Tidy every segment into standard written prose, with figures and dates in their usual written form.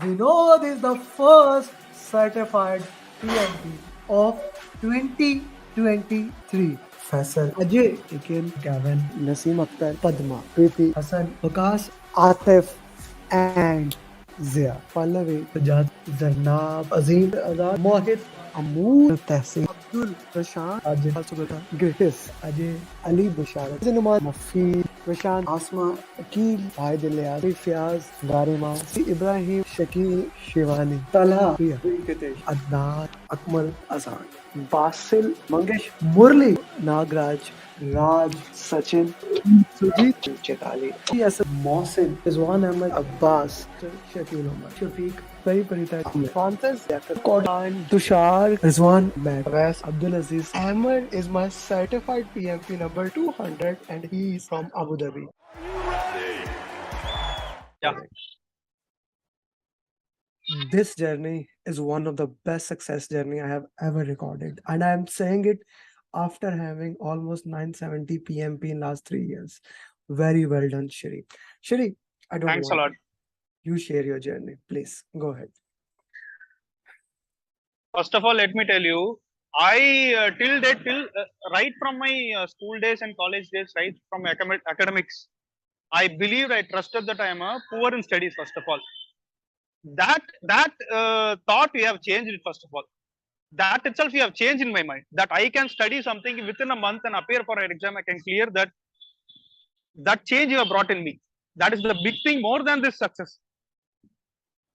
We know this is the first certified PMP of 2023. Faisal, Ajay, Ikin, Gavin, Naseem Akhtar, Padma, Preeti, Hassan, Vikas, Atif, and Zia. Pallavi, Sajad, Zarnab, Azim, Azad, Mohit, Amoor, Tehsin, Abdul, Prashant, Ajay, Subhata, Grace, Ajay, Ali, Basharat, Zinumar, Mafi, Prashant, Asma, Akil, Bhai Dilyas, Fiaz, Garima, Ibrahim, Shakil, Shivani, Talha, Priya, Kitesh, Adnan, Akmal, Azan, Basil, Mangesh, Murli, Nagraj, Raj, Sachin, Sujit, Chetali, Yes, Mohsin, Rizwan Ahmed, Abbas, Shakil Omar, Shafiq, Pari Parita, Francis, Kodan, Tushar, Rizwan, Wes, Abdul Aziz. Amer is my certified PMP number 200 and he is from Abu Dhabi. Yeah. This journey is one of the best success journey I have ever recorded, and I am saying it after having almost 970 PMP in last 3 years. Very well done, Shri. Shri, I don't Thanks a want lot. you share your journey. Please go ahead. First of all, let me tell you, I till right from my school days and college days, right from academics, I believed, I trusted that I am a poor in studies. First of all, that thought we have changed it. First of all, that itself we have changed in my mind. That I can study something within a month and appear for an exam, I can clear that. That change you have brought in me. That is the big thing more than this success.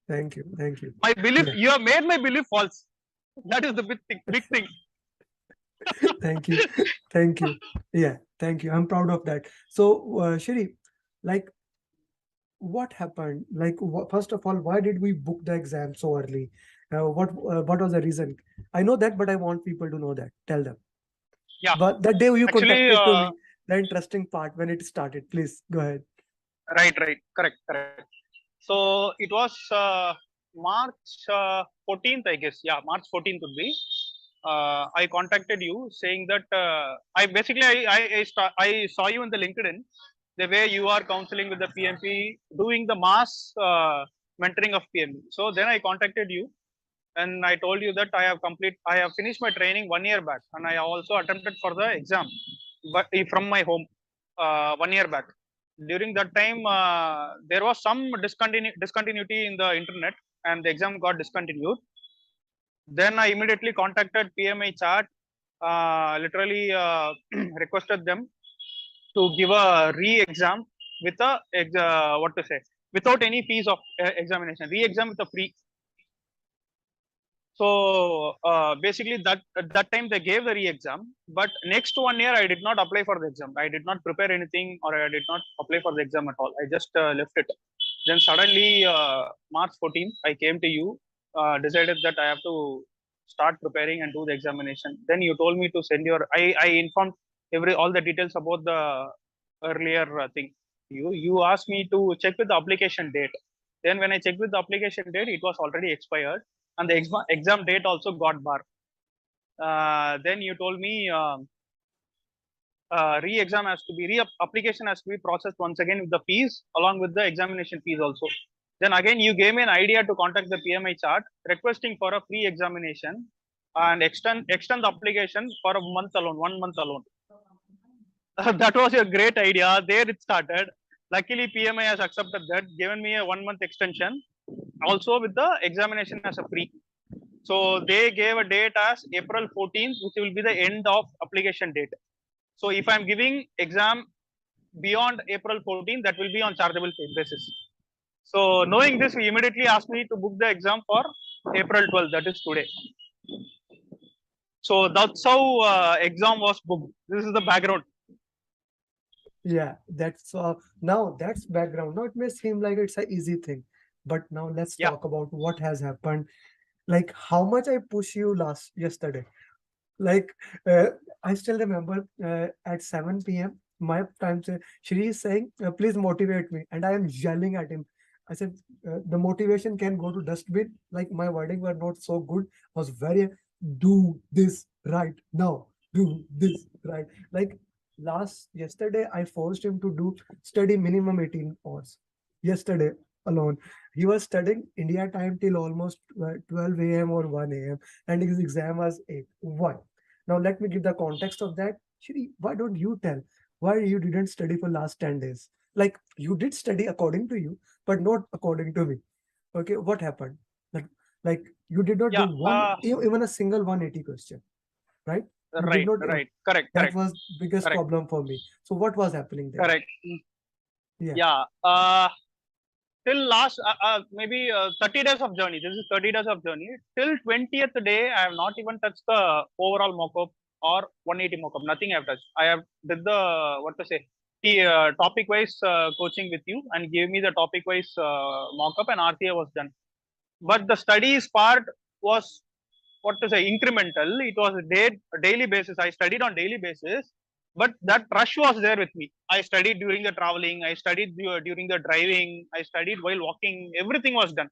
Thank you. Thank you. My belief, you have made my belief false. That is the big thing. Big thing. Thank you. Thank you. Yeah, thank you. I'm proud of that. So, Shri, like, what happened? Like, first of all, why did we book the exam so early? What was the reason? I know that, but I want people to know that. Tell them. Yeah. But that day you Actually, contacted to me, the interesting part when it started. Please go ahead. right, correct. So it was March 14th, I guess. Yeah, March 14th would be. I contacted you saying that I basically I saw you in the LinkedIn, the way you are counseling with the PMP, doing the mass mentoring of PMP. So then I contacted you and I told you that I have finished my training 1 year back, and I also attempted for the exam, but from my home 1 year back. During that time, there was some discontinuity in the internet, and the exam got discontinued. Then I immediately contacted PMI chat, literally requested them to give a re-exam with a what to say, without any fees of examination, re-exam with a free. So basically, that at that time they gave the re-exam, but next 1 year I did not apply for the exam. I did not prepare anything, or I did not apply for the exam at all. I just left it. Then suddenly, March 14th, I came to you, decided that I have to start preparing and do the examination. Then you told me to send your. I informed all the details about the earlier thing. You asked me to check with the application date. Then when I checked with the application date, it was already expired, and the exam date also got barred. Then you told me re-exam has to be application has to be processed once again with the fees along with the examination fees also. Then again you gave me an idea to contact the PMI chart requesting for a free examination and extend the application for a month alone, 1 month alone. That was a great idea. There it started. Luckily, PMI has accepted that, given me a 1 month extension, also with the examination as a free. So they gave a date as April 14th, which will be the end of application date. So if I'm giving exam beyond April 14th, that will be on chargeable basis. So knowing this, we immediately asked me to book the exam for April 12th, that is today. So that's how exam was booked. This is the background. Yeah, that's now that's background. Now it may seem like it's an easy thing, but now let's Yeah. talk about what has happened. Like how much I push you yesterday. Like I still remember at 7 p.m. my time, Shri is saying, please motivate me, and I am yelling at him. I said, the motivation can go to dustbin. Like my wording were not so good. I was very do this right now. Do this right. Like yesterday, I forced him to do study minimum 18 hours. Yesterday alone, he was studying India time till almost 12 a.m. or 1 a.m. and his exam was 8. Why? Now let me give the context of that. Shri, why don't you tell why you didn't study for last 10 days? Like you did study according to you, but not according to me. Okay, what happened? Like, like you did not do Yeah. even a single 180 question, right? You did Right. not. Right. Correct. That Correct. was biggest Correct. problem for me. So what was happening there? Correct. Yeah. Yeah. Till last maybe 30 days of journey. This is 30 days of journey. Till 20th day, I have not even touched the overall mockup or 180 mockup. Nothing I have touched. I have did the what to say the topic wise coaching with you and gave me the topic wise mockup and RTA was done. But the studies part was what to say incremental. It was a daily basis. I studied on daily basis, but that rush was there with me. I studied during the traveling. I studied during the driving. I studied while walking. Everything was done.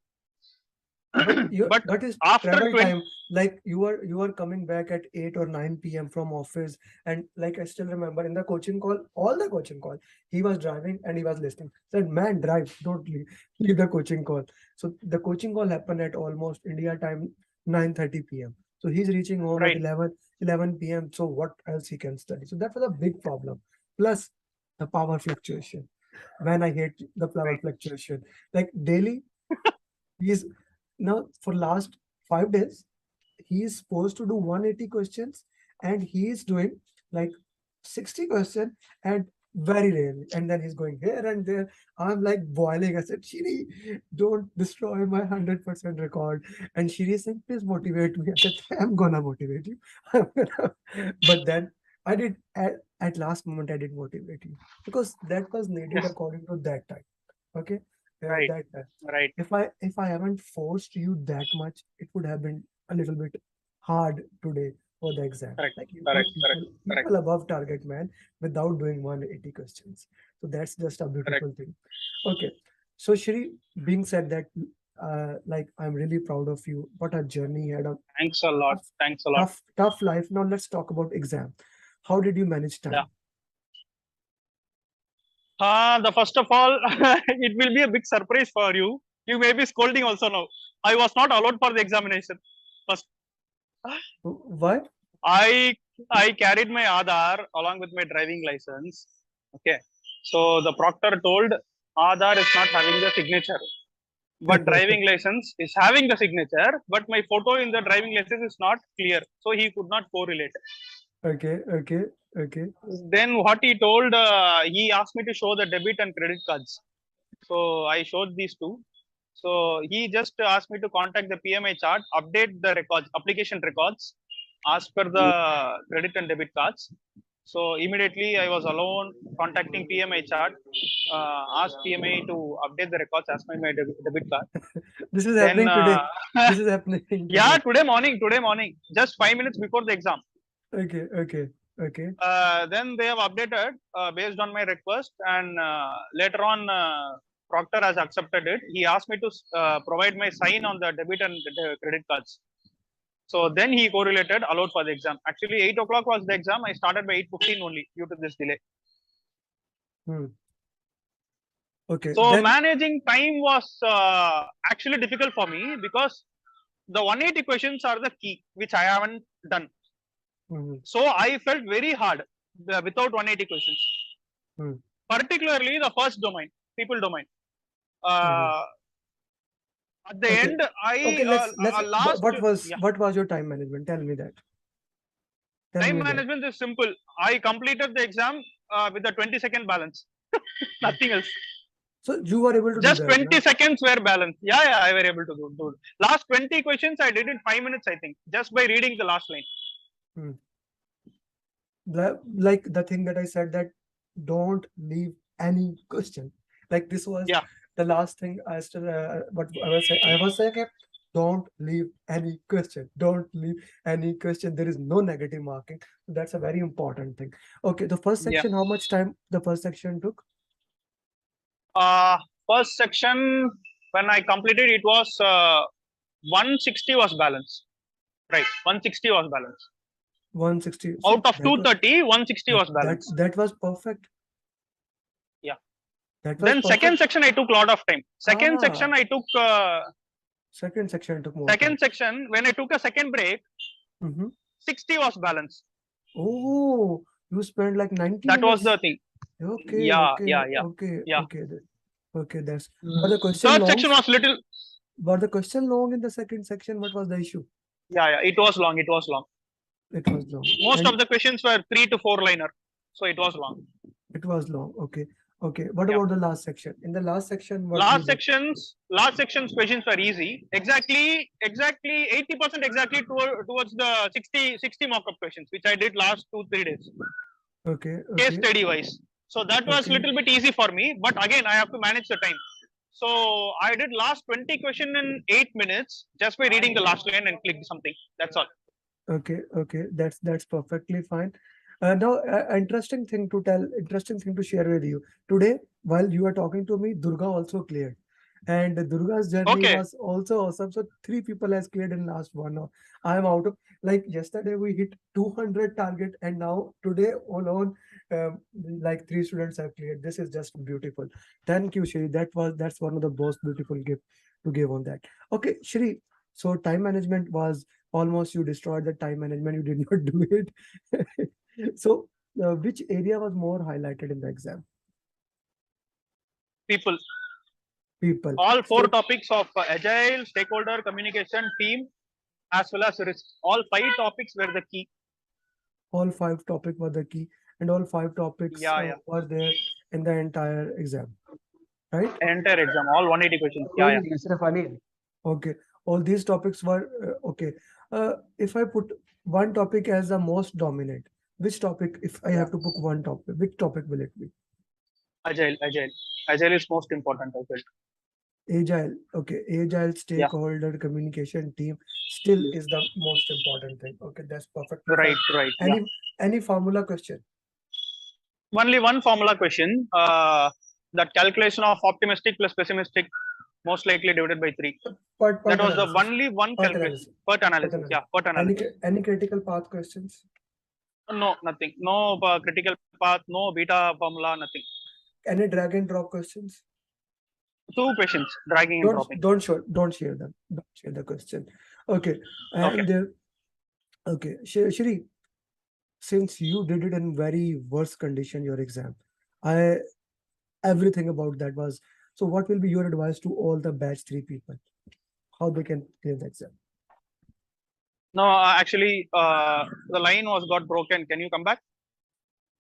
But But his after travel 20, time, like you were coming back at 8 or 9 p.m. from office, and like I still remember in the coaching call, all the coaching call, he was driving and he was listening. Said, man, drive, don't leave the coaching call. So the coaching call happened at almost India time 9:30 p.m. So he's reaching home at right, 11 p.m. So what else he can study? So that was a big problem. Plus the power fluctuation. Man, I hate the power right, fluctuation. Like daily, he's now for last 5 days he is supposed to do 180 questions and he is doing like 60 questions and very rarely and then he's going here and there. I'm like boiling. I said, Shiri, don't destroy my 100% record. And Shiri is saying, please motivate me. I said, I'm gonna motivate you. But then I did at last moment I did motivate you because that was needed yes, according to that time. Okay. right, That time right, if I haven't forced you that much, it would have been a little bit hard today for the exam. correct, Like you correct, got correct, correct, people above target, man, without doing 180 questions. So that's just a correct. beautiful thing. Okay. So Shri, being said that, like I'm really proud of you. What a journey you had, a Thanks a lot. tough, Thanks a lot. tough life. Now let's talk about exam. How did you manage Yeah. time? The first of all, it will be a big surprise for you. You may be scolding also now. I was not allowed for the examination. First, Why? I I carried my Aadhaar along with my driving license. Okay, so the proctor told Aadhaar is not having the signature, but driving license is having the signature. But my photo in the driving license is not clear, so he could not correlate. Okay, okay, okay. Then what he told, he asked me to show the debit and credit cards. So I showed these two. So he just asked me to contact the PMI chart, update the records, application records, as per the credit and debit cards. So immediately I was alone contacting PMI chart, asked PMI to update the records as per my debit card. This is Then happening today. This is happening yeah, today. today morning, just 5 minutes before the exam. Okay, okay, okay. Then they have updated based on my request, and later on, Proctor has accepted it. He asked me to provide my sign on the debit and the credit cards. So then he correlated, allowed for the exam. Actually, 8 o'clock was the exam. I started by 8:15 only due to this delay. Hmm. Okay, So then managing time was actually difficult for me because the 180 questions are the key, which I haven't done. hmm, So I felt very hard without 180 questions, hmm, particularly the first domain, people domain. hmm. Uh, at the Okay, end, okay. I Let's. last yeah, What was your time management? Tell me that. Tell time me that. management is simple. I completed the exam with a 20-second balance. Hmm. Nothing else. So you were able to do Just that, 20 na? seconds were balanced. Yeah, yeah, I were able to do it. Last 20 questions I did in 5 minutes, I think, just by reading the last line. Hmm. Like the thing that I said that don't leave any question. Like this was Yeah, the last thing I still. What I was saying. I was saying, okay, don't leave any question. Don't leave any question. There is no negative marking. That's a very important thing. Okay, the first yeah. section. How much time the first section took? Uh, First section, when I completed, it was 160 was balanced. Right, 160 was balanced. 160. So Out of that was 230, 160 that was that balanced. that was perfect. Yeah. That was Then perfect. second section I took a lot of time. Second Ah. section I took Second section took more second time. section when I took a second break, 60 was balanced. Oh, you spent like 90 That was minutes. the thing. Okay, Yeah, okay, yeah, yeah, okay, yeah. okay. Okay, that's. But the question Third long. section was little. But the question long in the second section. What was the issue? Yeah, yeah. It was long. It was long. It was long. Most And of the questions were 3 to 4 liner, so it was long. it was long. Okay, okay. What Yeah. about the last section? In the last section, what you Last did? sections questions were easy. Exactly 80% exactly towards the 60 mock-up questions, which I did last 2-3 days. Okay, Case okay, study wise. So that was okay. little bit easy for me, but again I have to manage the time. So I did last 20 question in 8 minutes just by reading the last line and click something. That's all. Okay, okay, that's perfectly fine. Now, interesting thing to tell, interesting thing to share with you. Today, while you are talking to me, Durga also cleared, and Durga's journey Okay. was also awesome. So 3 people has cleared in last 1 hour. I am out of, like, yesterday we hit 200 target, and now today alone, like 3 students have cleared. This is just beautiful. Thank you, Shri. That's one of the most beautiful gift to give on that. Okay, Shri. So time management was almost, you destroyed the time management, you did not do it. So which area was more highlighted in the exam? People. People. All 4 So topics of agile, stakeholder, communication, team, as well as risk. All 5 topics were the key. all 5 topics were the key, and all 5 topics Yeah, yeah. were there in the entire exam, right? Entire exam, all 180 questions. Yeah, yeah. Okay, all these topics were okay. If I put one topic as the most dominant, which topic, if I have to pick one topic, which topic will it be? Agile is most important, I felt. Agile, okay, agile Yeah, stakeholder communication team still is the most important thing. Okay, that's perfectly fine. right. Yeah. Any formula question? Only one formula question. That calculation of optimistic plus pessimistic, most likely divided by 3. Part That was the analysis. only one Part calculation. analysis. PERT Part analysis. analysis. Yeah, PERT analysis. Any critical path questions? No, nothing. No critical path, no beta formula, nothing. Any drag and drop questions? 2 questions, dragging and dropping. Don't share them. Don't share the question. Okay, and okay, Shri, since you did it in very worse condition, your exam, I everything about that was, so what will be your advice to all the batch 3 people, how they can clear the exam? No, actually, the line was got broken. Can you come back?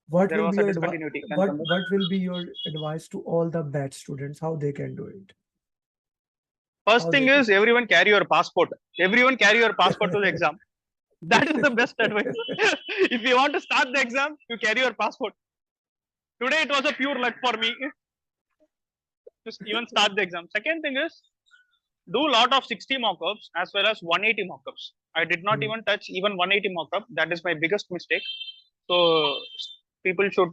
What There will was be a your discontinuity. Can you come back? what will be your advice to all the batch students, how they can do it? First How thing they is, everyone carry your passport. Everyone carry your passport to the exam. That is the best advice. If you want to start the exam, you carry your passport. Today it was a pure luck for me to even start the exam. Second thing is, do lot of 60 mockups as well as 180 mockups. I did not even touch even 180 mockup. That is my biggest mistake. So people should,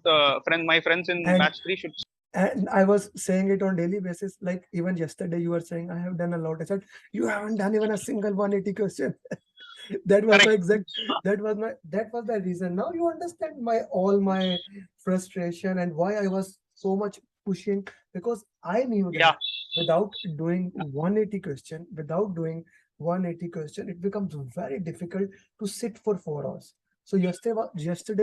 my friends in and batch 3 should. and I was saying it on daily basis, like even yesterday you were saying I have done a lot. I said you haven't done even a single 180 question. That was my Correct. exact, that was the reason. Now you understand my all my frustration and why I was so much pushing, because I knew that Yeah. without doing 180 question, it becomes very difficult to sit for 4 hours. So yesterday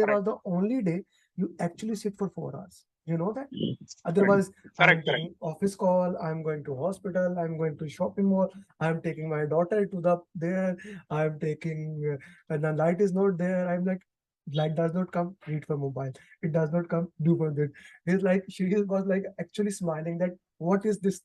Correct. was the only day you actually sit for 4 hours. You know that? Otherwise, I'm Correct. taking office call, I'm going to hospital, I'm going to shopping mall, I'm taking my daughter to the there, I'm taking and the light is not there. I'm like, light does not come, read for mobile. It does not come, do for that. It's like she was like actually smiling that what is this?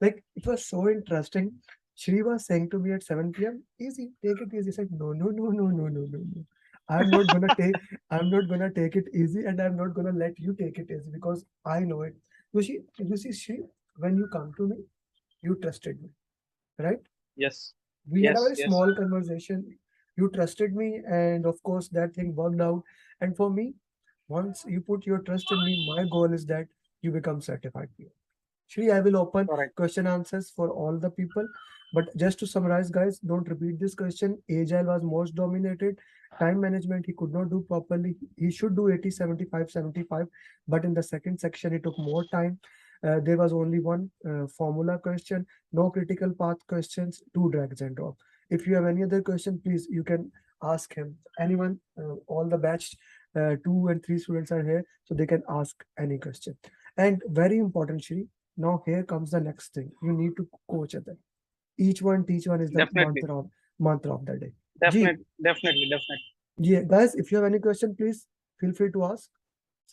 Like it was so interesting. She was saying to me at 7 p.m., easy, take it easy. I said, no, no, no, no, no, no, no, no. I'm not gonna take I'm not gonna take it easy, and I'm not gonna let you take it easy because I know it. She, when you come to me, you trusted me, right? Yes. We had a Yes. very Yes. small conversation. You trusted me, and of course, that thing worked out. And for me, once you put your trust in me, my goal is that you become certified PO. Shri, I will open Correct. question answers for all the people. But just to summarize, guys, don't repeat this question. Agile was most dominated. Time management, he could not do properly. He should do 80, 75, 75. But in the second section, he took more time. There was only one formula question, no critical path questions, two drags and drop. If you have any other question, please you can ask him. Anyone, all the batch 2 and 3 students are here, so they can ask any question. And very important, Shri. Now here comes the next thing. You need to coach other. Each one teach one is the Definitely, mantra of the day. definitely. Yeah, guys, if you have any question, please feel free to ask.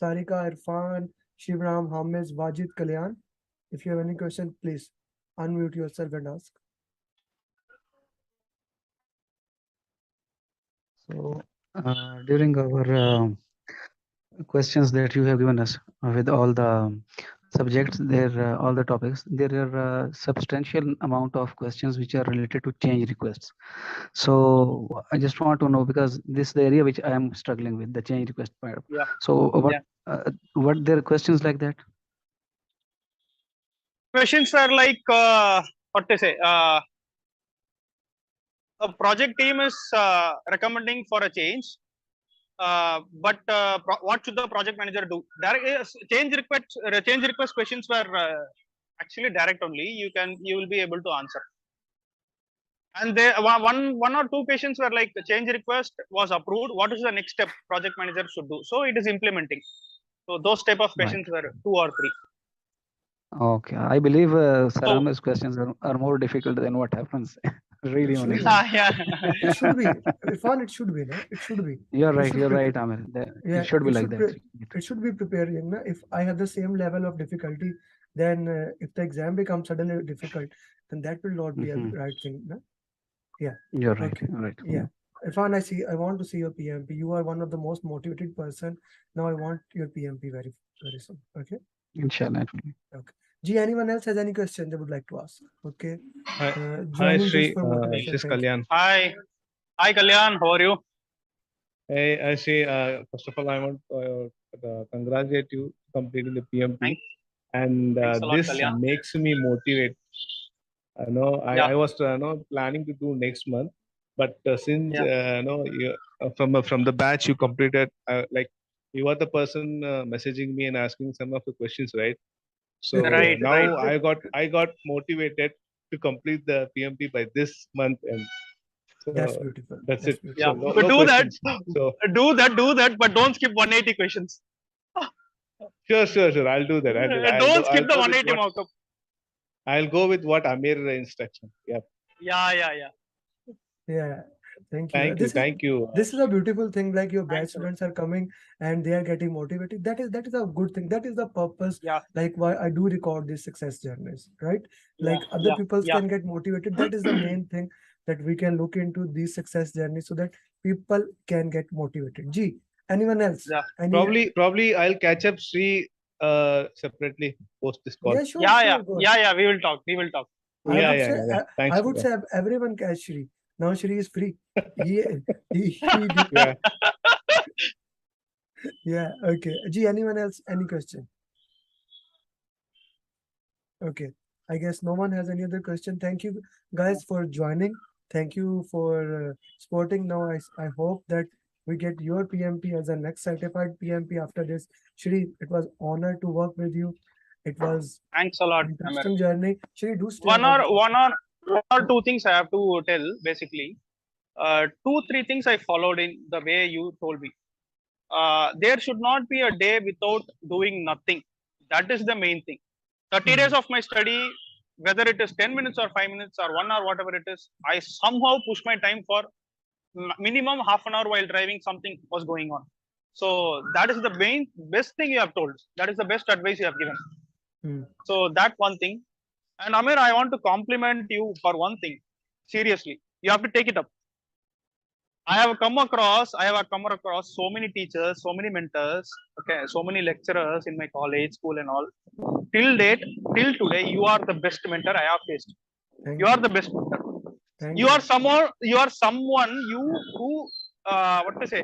Sarika, Irfan, Shivram, Hamis, Wajid, Kalyan. If you have any question, please unmute yourself and ask. So, during our questions that you have given us with all the subjects, there, all the topics, there are substantial amount of questions which are related to change requests. So I just want to know, because this is the area which I am struggling with, the change request part. Yeah. So what there are questions like that? Questions are like what to say. A project team is recommending for a change, but what should the project manager do? Change request questions were actually direct only. You will be able to answer. And there one or two questions were like the change request was approved. What is the next step project manager should do? So it is implementing. So those type of questions were 2 or 3. Okay, I believe So Sarama's questions are more difficult than what happens really on Should be. exam. yeah. It should be. Irfan, it should be. No? It should be. You're You right. should You're prepare. right, Amer. Yeah, It should be it like should that. it should be preparing. Na? If I have the same level of difficulty, then if the exam becomes suddenly difficult, then that will not be a Mhm. right thing. Na? Yeah. You're right. Okay. You're right. Yeah. Irfan, I want to see your PMP. You are one of the most motivated person. Now I want your PMP very, very soon. Okay. Inshallah. Okay. Gee, anyone else has any question they would like to ask? Okay. Hi, Joining Shree. just for motivation. This is Thank you. Kalyan. Hi Kalyan, how are you? Hey, Shree. First of all, I want to congratulate you completing the PMP, and Thanks a lot, this Kalyan. makes me motivate. Yeah. I was planning to do next month, but since from the batch you completed, like you are the person messaging me and asking some of the questions, right? So Right. now I got motivated to complete the PMP by this month, and so That's beautiful. that's That's it. beautiful. Yeah. So But no do that. questions. So Do that, but don't skip 180 questions. sure. I'll do that. Don't skip the I'll go with 180 markup. I'll go with what Amer instruction. Yeah. Yeah. Yeah. Thank you. Thank you. This is a beautiful thing. Like your batch Thanks a lot. students are coming and they are getting motivated. That is a good thing. That is the purpose. Yeah. Like why I do record these success journeys, right? Yeah, Like other yeah, people yeah. can get motivated. That is the main thing, that we can look into these success journeys so that people can get motivated. Gee, anyone else? Yeah. Probably I'll catch up Shree separately post this call. Yeah, sure. Yeah. Go ahead. Yeah. We will talk. Yeah. Thanks. I would say everyone catch Shri. Now Shri is free. He Yeah. Yeah, okay. Gee, anyone else? Any question? Okay. I guess no one has any other question. Thank you guys for joining. Thank you for supporting. Now I hope that we get your PMP as a next certified PMP after this. Shri, it was honor to work with you. It was Thanks a lot, Amer. interesting journey. Shri, do stay One on. or two things I have to tell basically. 2-3 things I followed in the way you told me. There should not be a day without doing nothing. That is the main thing. 30 days of my study, whether it is 10 minutes or 5 minutes or 1 hour, whatever it is, I somehow push my time for minimum half an hour while driving. Something was going on. So that is the best thing you have told. That is the best advice you have given. So that one thing. And Amer, I want to compliment you for one thing. Seriously, you have to take it up. I have come across so many teachers, so many mentors, okay, so many lecturers in my college, school, and all. Till today, you are the best mentor I have faced. You are the best mentor. You are someone who what to say,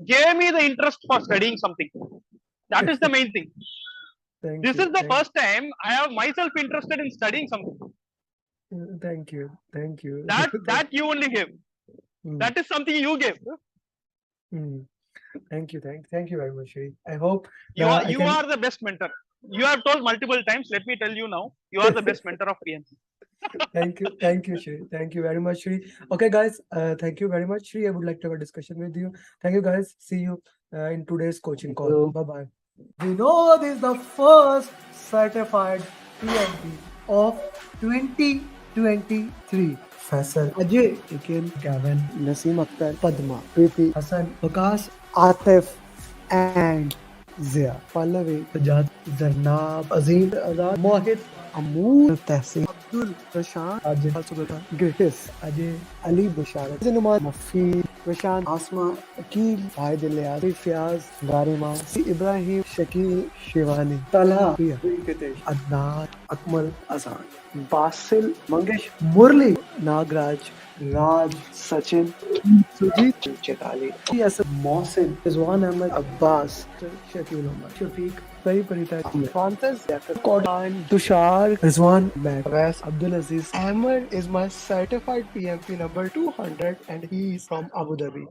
gave me the interest for studying something. That is the main thing. This is the first time I have myself interested in studying something. Thank you. That you only gave. That is something you gave. Thank you very much, Shri. I hope you are the best mentor. You have told multiple times. Let me tell you now. You are the best mentor of PMP. Thank you, Shri. Thank you very much, Shri. Okay, guys, thank you very much, Shri. I would like to have a discussion with you. Thank you, guys. See you in today's coaching Thank call. you. Bye bye. Vinod is the first certified PMP of 2023. Faisal, Ajay, Ikin, Kevin, Naseem Akhtar, Padma, Preeti, Hassan, Vikas, Atif, and Zia, Pallavi, Sajad, Zarnab, Azim, Azad, Mohit, Amoor, Tehsin, Abdul, Prashant, Ajay, also Gratis, Ajay, Ali, Basharat, Zinumar, Mafi, Prashant, Asma, Akil, Vahid Ilyas, Fiaz, Garima, Ibrahim, Shakil, Shivani, Talha, Priya, Ritesh, Adnan, Akmal, Azan, Basil, Mangesh, Murli, Nagraj, Raj, Sachin, Sujit, Chetali, Yes, Mohsin, Rizwan Ahmed, Abbas, Shakil Umar, Shafiq, Sai Parita, Francis, Kodan, Tushar, Rizwan, Mac, Wes, Abdul Aziz. Amer is my certified PMP number 200 and he is from Abu Dhabi.